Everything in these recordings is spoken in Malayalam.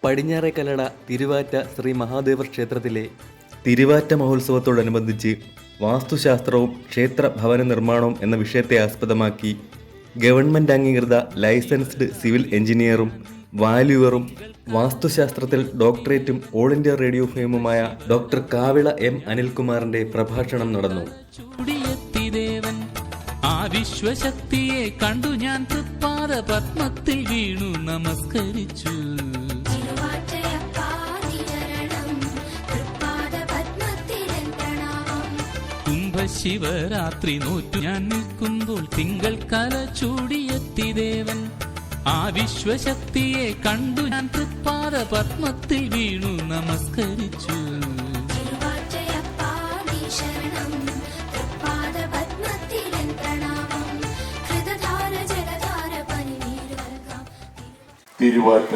പടിഞ്ഞാറേക്കല്ലട തിരുവാറ്റ ശ്രീ മഹാദേവർ ക്ഷേത്രത്തിലെ തിരുവാറ്റ മഹോത്സവത്തോടനുബന്ധിച്ച് വാസ്തുശാസ്ത്രവും ക്ഷേത്ര ഭവന നിർമ്മാണവും എന്ന വിഷയത്തെ ആസ്പദമാക്കി ഗവൺമെൻറ് അംഗീകൃത ലൈസൻസ്ഡ് സിവിൽ എഞ്ചിനീയറും വാല്യുവറും വാസ്തുശാസ്ത്രത്തിൽ ഡോക്ടറേറ്റും ഓൾ ഇന്ത്യ റേഡിയോ ഫെയിമുമായ ഡോക്ടർ കാവിള എം അനിൽകുമാറിന്റെ പ്രഭാഷണം നടന്നു. ആ വിശ്വശക്തിയെ കണ്ടു ഞാൻ തൃപ്പാദ പത്മത്തിൽ വീണു നമസ്കരിച്ചു. കുംഭശിവരാത്രി നോറ്റു ഞാൻ നിൽക്കുമ്പോൾ തിങ്കൾ കല ചൂടിയെത്തി ദേവൻ. ആ വിശ്വശക്തിയെ കണ്ടു ഞാൻ തൃപ്പാദ പത്മത്തിൽ വീണു നമസ്കരിച്ചു. തിരുവാറ്റ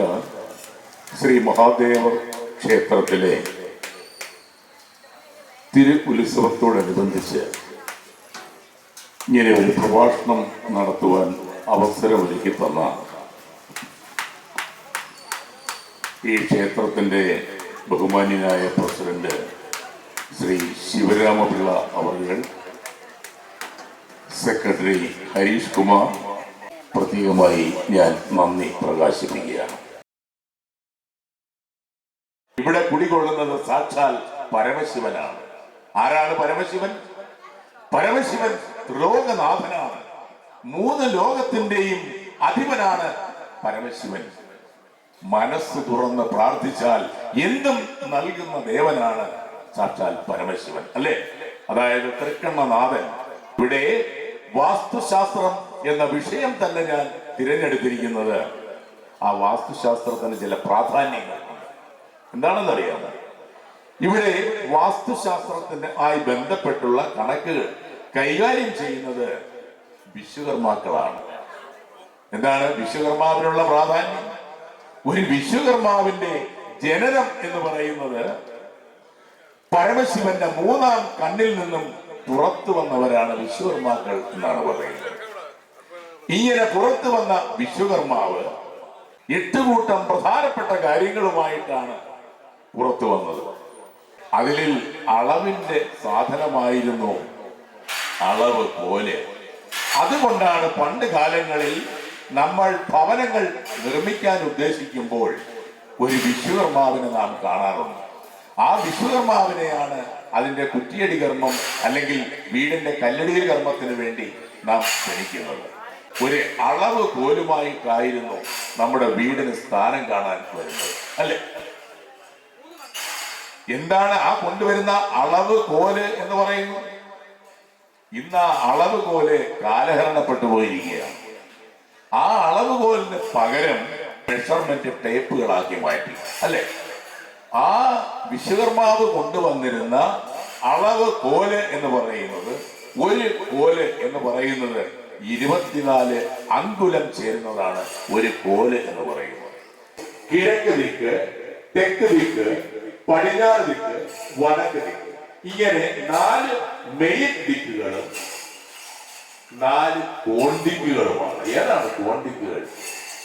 ശ്രീ മഹാദേവർ ക്ഷേത്രത്തിലെ തിരു ഉത്സവത്തോടനുബന്ധിച്ച് ഇങ്ങനെ ഒരു പ്രഭാഷണം നടത്തുവാൻ അവസരമൊരുക്കി തന്ന ഈ ക്ഷേത്രത്തിൻ്റെ ബഹുമാന്യനായ പ്രസിഡന്റ് ശ്രീ ശിവരാമപിള്ള അവർകൾ, സെക്രട്ടറി ഹരീഷ് കുമാർ, പ്രത്യേകമായി ഞാൻ നന്ദി പ്രകാശിപ്പിക്കുകയാണ്. ഇവിടെ കുടികൊള്ളുന്നത് സാക്ഷാൽ പരമശിവനാണ്. ആരാണ് പരമശിവൻ? പരമശിവൻ ലോകനാഥനാണ്. 3 ലോകത്തിന്റെയും അധിപനാണ് പരമശിവൻ. മനസ്സ് തുറന്ന് പ്രാർത്ഥിച്ചാൽ എന്തും നൽകുന്ന ദേവനാണ് സാക്ഷാൽ പരമശിവൻ, അല്ലേ? അതായത് തൃക്കണ്ണനാഥൻ. ഇവിടെ വാസ്തുശാസ്ത്രം എന്ന വിഷയം തന്നെ ഞാൻ തിരഞ്ഞെടുത്തിരിക്കുന്നത് ആ വാസ്തുശാസ്ത്രത്തിന് ചില പ്രാധാന്യങ്ങളുണ്ട്. എന്താണെന്നറിയാമോ? ഇവിടെ വാസ്തുശാസ്ത്രത്തിന് ആയി ബന്ധപ്പെട്ടുള്ള കണക്കുകൾ കൈകാര്യം ചെയ്യുന്നത് വിശ്വകർമാക്കളാണ്. എന്താണ് വിശ്വകർമാവിനുള്ള പ്രാധാന്യം? ഒരു വിശ്വകർമാവിന്റെ ജനനം എന്ന് പറയുന്നത് പരമശിവന്റെ 3ാം കണ്ണിൽ നിന്നും പുറത്തു വന്നവരാണ് വിശ്വകർമാക്കൾ എന്നാണ് പറയുന്നത്. ഇങ്ങനെ പുറത്തു വന്ന വിശ്വകർമാവ് 8 കൂട്ടം പ്രധാനപ്പെട്ട കാര്യങ്ങളുമായിട്ടാണ് പുറത്തു വന്നത്. അതിൽ അളവിന്റെ സാധനമായിരുന്നു അളവ് കോല്. അതുകൊണ്ടാണ് പണ്ട് കാലങ്ങളിൽ നമ്മൾ ഭവനങ്ങൾ നിർമ്മിക്കാൻ ഉദ്ദേശിക്കുമ്പോൾ ഒരു വിശ്വകർമാവിനെ നാം കാണാറുണ്ട്. ആ വിശ്വകർമാവിനെയാണ് അതിന്റെ കുറ്റിയടി കർമ്മം അല്ലെങ്കിൽ വീടിന്റെ കല്ലടിയൽ കർമ്മത്തിന് വേണ്ടി നാം ക്ഷണിക്കുന്നത്. ഒരു അളവ് കോലുമായിട്ടായിരുന്നു നമ്മുടെ വീടിന് സ്ഥാനം കാണാൻ വരുന്നത്, അല്ലെ? എന്താണ് ആ കൊണ്ടുവരുന്ന അളവ് കോല് എന്ന് പറയുന്നത്? ഇന്ന് ആ അളവ് കോല് കാലഹരണപ്പെട്ടു പോയിരിക്കുകയാണ്. ആ അളവ് കോലിന് പകരം മെഷർമെന്റ് ടേപ്പുകളാക്കി മാറ്റി, അല്ലെ? ആ വിശ്വകർമാവ് കൊണ്ടുവന്നിരുന്ന അളവ് കോല് എന്ന് പറയുന്നത്, ഒരു കോല് എന്ന് പറയുന്നത് 24 അങ്കുലം ചേരുന്നതാണ് ഒരു കോല് എന്ന് പറയുന്നത്. കിഴക്ക് ദിക്ക്, തെക്ക് ദിക്ക്, പടിഞ്ഞാറ് ദിക്ക്, വടക്ക് ദിക്ക്, ഇങ്ങനെ 4 മെയിൻ ദിക്കുകളും 4 കോൺദിക്കുകളുമാണ്. ഏതാണ് കോൺദിക്കുകൾ?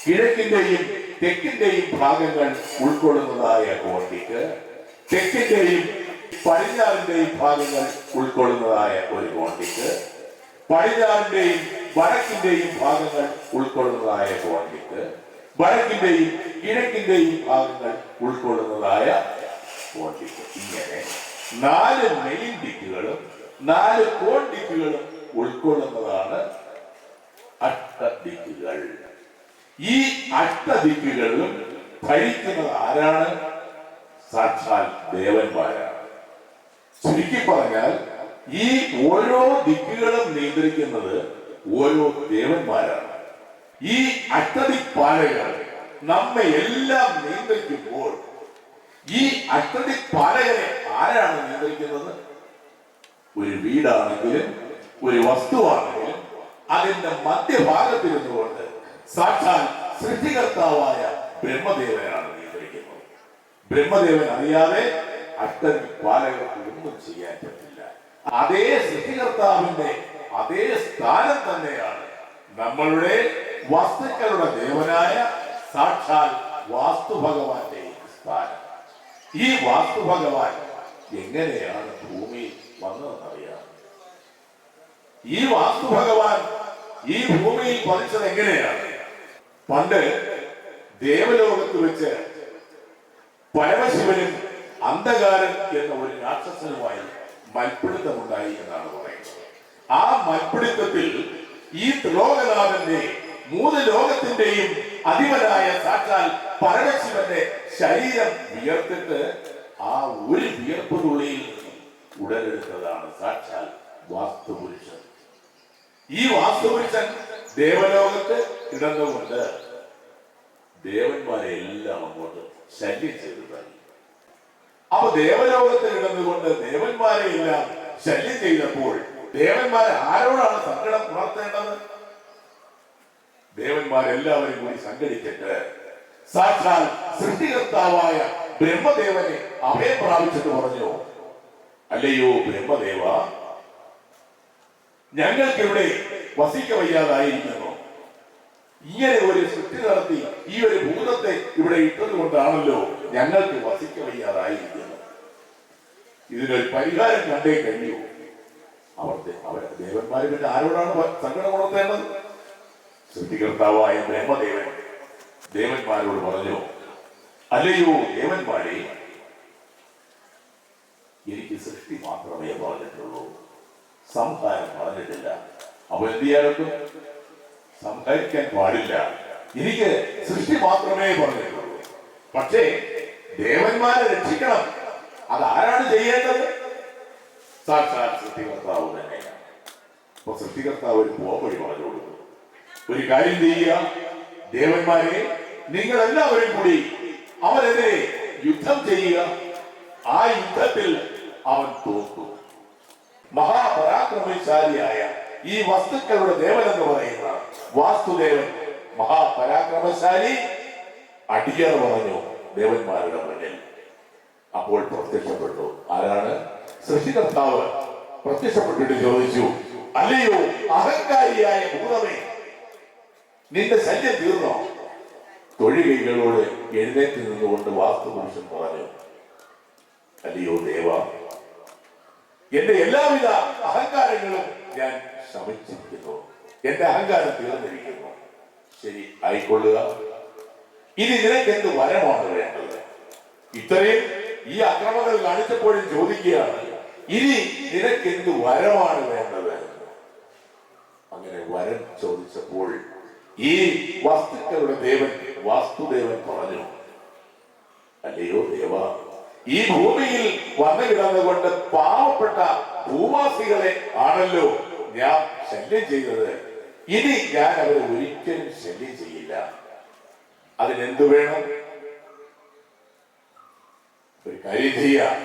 കിഴക്കിന്റെയും തെക്കിന്റെയും ഭാഗങ്ങൾ ഉൾക്കൊള്ളുന്നതായ കോൺദിക്ക്, തെക്കിന്റെയും പടിഞ്ഞാറിന്റെയും ഭാഗങ്ങൾ ഉൾക്കൊള്ളുന്നതായ ഒരു കോൺദിക്ക്, പടിഞ്ഞാറിന്റെയും വടക്കിന്റെയും ഭാഗങ്ങൾ ഉൾക്കൊള്ളുന്നതായ കോൺദിക്ക്, വടക്കിന്റെയും കിഴക്കിന്റെയും ഭാഗങ്ങൾ ഉൾക്കൊള്ളുന്നതായ കോൺദിക്ക്. ഇങ്ങനെ 4 മെയിൻ ദിക്കുകളും 4 കോൺദിക്കുകളും ഉൾക്കൊള്ളുന്നതാണ് അഷ്ടദിക്കുകൾ. ഈ അഷ്ടദിക്കുകളിലും ഭരിക്കുന്നത് ആരാണ്? സാക്ഷാൽ ദേവന്മാരാണ്. ചുരുക്കി പറഞ്ഞാൽ ഈ ഓരോ ദിക്കുകളും നിയന്ത്രിക്കുന്നത് ഓരോ ദേവന്മാരാണ്. ഈ അഷ്ടദിക്പാലകർ നമ്മെ എല്ലാം നിയന്ത്രിക്കുമ്പോൾ ഈ അഷ്ടദിക്പാലകരെ ആരാണ് നിയന്ത്രിക്കുന്നത്? ഒരു വീടാണെങ്കിലും ഒരു വസ്തുവാണെങ്കിലും അതിന്റെ മധ്യഭാഗത്തിരുന്നുകൊണ്ട് സാക്ഷാൽ സൃഷ്ടികർത്താവായ ബ്രഹ്മദേവനാണ് നിയന്ത്രിക്കുന്നത്. ബ്രഹ്മദേവൻ അറിയാതെ അഷ്ടദിക്പാലകർക്ക് ഒന്നും ചെയ്യാൻ പറ്റില്ല. അതേ സൃഷ്ടികർത്താവിന്റെ അതേ സ്ഥാനം തന്നെയാണ് നമ്മളുടെ വസ്തുക്കളുടെ ദേവനായ സാക്ഷാൽ വാസ്തു ഭഗവാന്റെ സ്ഥാനം. ഈ വാസ്തു ഭഗവാൻ എങ്ങനെയാണ് ഭൂമിയിൽ വന്നതെന്നറിയാം. ഈ വാസ്തു ഭഗവാൻ ഈ ഭൂമിയിൽ പതിച്ചത് എങ്ങനെയാണ്? പണ്ട് ദേവലോകത്ത് വെച്ച് പരമശിവനും അന്ധകാരൻ എന്ന ഒരു രാക്ഷസനുമായി മൽപ്പിടുത്തമുണ്ടായി എന്നാണ് പറയുന്നത്. ആ മൽപ്പിടുത്തത്തിൽ ഈ ത്രിലോകനാഥന്റെ 3 ലോകത്തിന്റെയും അധിപനായ സാക്ഷാൽ പരമശിവന്റെ ശരീരം വിയർത്തിട്ട് ആ ഒരു വിയർപ്പ് തുള്ളിയിൽ ഉടലെടുത്തതാണ് സാക്ഷാൽ വാസ്തുപുരുഷൻ. ഈ വാസ്തുപുരുഷൻ ദേവലോകത്ത് കിടന്നുകൊണ്ട് ദേവന്മാരെ എല്ലാം അങ്ങോട്ട് ശല്യം ചെയ്തതായി. അപ്പൊ ദേവലോകത്ത് കിടന്നുകൊണ്ട് ദേവന്മാരെ എല്ലാം ശല്യം ചെയ്തപ്പോൾ ദേവന്മാരെ ആരോടാണ് സങ്കടം ഉണർത്തേണ്ടത്? ദേവന്മാരെല്ലാവരും കൂടി സംഘടിച്ചിട്ട് സാക്ഷാൽ സൃഷ്ടികർത്താവായ ബ്രഹ്മദേവനെ അഭയം പ്രാപിച്ചിട്ട് പറഞ്ഞു, അല്ലയോ ബ്രഹ്മദേവ, ഞങ്ങൾക്കിവിടെ വസിക്ക വയ്യാതായിരിക്കുന്നു. ഇങ്ങനെ ഒരു സൃഷ്ടി നടത്തി ഈ ഒരു ഭൂതത്തെ ഇവിടെ ഇട്ടത് കൊണ്ടാണല്ലോ ഞങ്ങൾക്ക് വസിക്ക വയ്യാതായിരിക്കുന്നത്. ഇതിനൊരു പരിഹാരം കണ്ടേ കഴിയൂ. അവരുടെ ദേവന്മാരെ പിന്നെ ആരോടാണ് സങ്കടം ഉണർത്തേണ്ടത്? സൃഷ്ടികർത്താവായ ബ്രഹ്മദേവൻ ദേവന്മാരോട് പറഞ്ഞു, അല്ലയോ ദേവന്മാരെ, എനിക്ക് സൃഷ്ടി മാത്രമേ പറഞ്ഞിട്ടുള്ളൂ, സംഹാരം പറഞ്ഞിട്ടില്ല. അപ്പൊ എന്ത് ചെയ്യാനൊക്കെ? സംഹരിക്കാൻ പാടില്ല. എനിക്ക് സൃഷ്ടി മാത്രമേ പറഞ്ഞിട്ടുള്ളൂ. പക്ഷേ ദേവന്മാരെ രക്ഷിക്കണം. അതാരാണ് ചെയ്യേണ്ടത്? സാക്ഷാൽ സൃഷ്ടികർത്താവ് തന്നെയാണ്. അപ്പൊ സൃഷ്ടികർത്താവ് ഒരു പോംവഴി പറഞ്ഞു കൊടുക്കും. ഒരു കാര്യം ചെയ്യുക, ദേവന്മാരെ നിങ്ങളെല്ലാവരും കൂടി അവനെതിരെ യുദ്ധം ചെയ്യുക. ആ യുദ്ധത്തിൽ അവൻ തോക്കും. മഹാപരാക്രമശാലിയായ ഈ വസ്തുക്കളുടെ ദേവൻ എന്ന് പറയുന്ന വാസ്തുദേവൻ മഹാപരാക്രമശാലി അടിയറ പറഞ്ഞു ദേവന്മാരുടെ മുന്നിൽ. അപ്പോൾ പ്രത്യക്ഷപ്പെട്ടു. ആരാണ്? സൃഷ്ടികർത്താവ് പ്രത്യക്ഷപ്പെട്ടിട്ട് ചോദിച്ചു, അല്ലയോ അഹങ്കാരിയായ ഭൂതമേ, നിന്റെ ശല്യം തീർന്നോ? തൊഴികൈകളോട് എഴുന്നേറ്റ് നിന്നുകൊണ്ട് വാസ്തുപുരുഷൻ പറഞ്ഞു, അല്ലയോ ദേവ, എന്റെ എല്ലാവിധ അഹങ്കാരങ്ങളും ഞാൻ ശമിച്ചിരിക്കുന്നു. എന്റെ അഹങ്കാരം തീർന്നിരിക്കുന്നു. ശരി, ആയിക്കൊള്ളുക. ഇനി നിനക്ക് എന്ത് വരമാണ് വേണ്ടത്? ഇത്രയും ഈ അക്രമങ്ങൾ കാണിച്ചപ്പോഴും ചോദിക്കുകയാണ്, ഇനി നിനക്ക് എന്ത് വരമാണ് വേണ്ടത്? അങ്ങനെ വരം ചോദിച്ചപ്പോൾ ഈ വസ്തുക്കളുടെ ദേവൻ വാസ്തുദേവൻ പറഞ്ഞു, അല്ലയോ ദേവ, ഈ ഭൂമിയിൽ വന്നു കിടന്നുകൊണ്ട് പാവപ്പെട്ട ഭൂവാസികളെ ആണല്ലോ ഞാൻ ശല്യം ചെയ്തത്. ഇനി ഞാൻ അവരെ ഒരിക്കലും ശല്യം ചെയ്യില്ല. അതിനെന്തു വേണം? ഒരു കാര്യം ചെയ്യാം.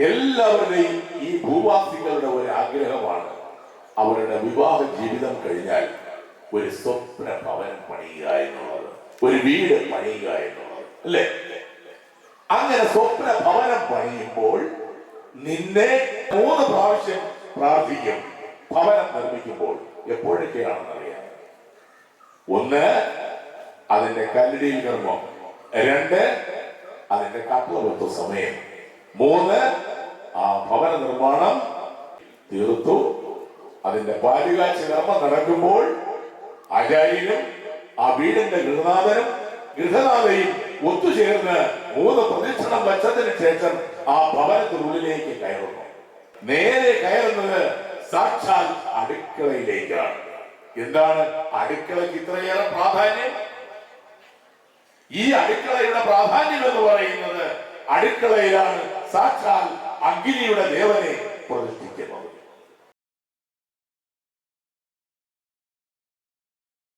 എല്ലാവരുടെയും ഈ ഭൂവാസികളുടെ ഒരു ആഗ്രഹമാണ് അവരുടെ വിവാഹ ജീവിതം കഴിഞ്ഞാൽ ഒരു സ്വപ്ന ഭവനം പണിയുക എന്നുള്ളത്, ഒരു വീട് പണിയുക എന്നുള്ളത്, അല്ലേ? അങ്ങനെ സ്വപ്ന ഭവനം പണിയുമ്പോൾ നിന്നെ 3 പ്രാവശ്യം പ്രാർത്ഥിക്കും. ഭവനം നിർമ്മിക്കുമ്പോൾ എപ്പോഴൊക്കെയാണെന്നറിയാം. 1, അതിന്റെ കല്ലിടിയിൽ കർമ്മം. 2, അതിന്റെ കപ്പളവെത്ത സമയം. 3, ആ ഭവന നിർമ്മാണം തീർത്തു. അതിന്റെ പാലുകാഴ്ച കർമ്മം നടക്കുമ്പോൾ ആചാര്യനും ആ വീടിന്റെ ഗൃഹനാഥയും ഒത്തുചേർന്ന് 3 പ്രദക്ഷിണം വച്ചതിന് ശേഷം ആ ഭവനത്തിനുള്ളിലേക്ക് കയറുന്നു. നേരെ കയറുന്നത് സാക്ഷാൽ അടുക്കളയിലേക്കാണ്. എന്താണ് അടുക്കളയ്ക്ക് ഇത്രയേറെ പ്രാധാന്യം? ഈ അടുക്കളയുടെ പ്രാധാന്യം എന്ന് പറയുന്നത് അടുക്കളയിലാണ് സാക്ഷാൽ അഗ്നിയുടെ ദേവനെ പ്രതിഷ്ഠിക്കുന്നത്.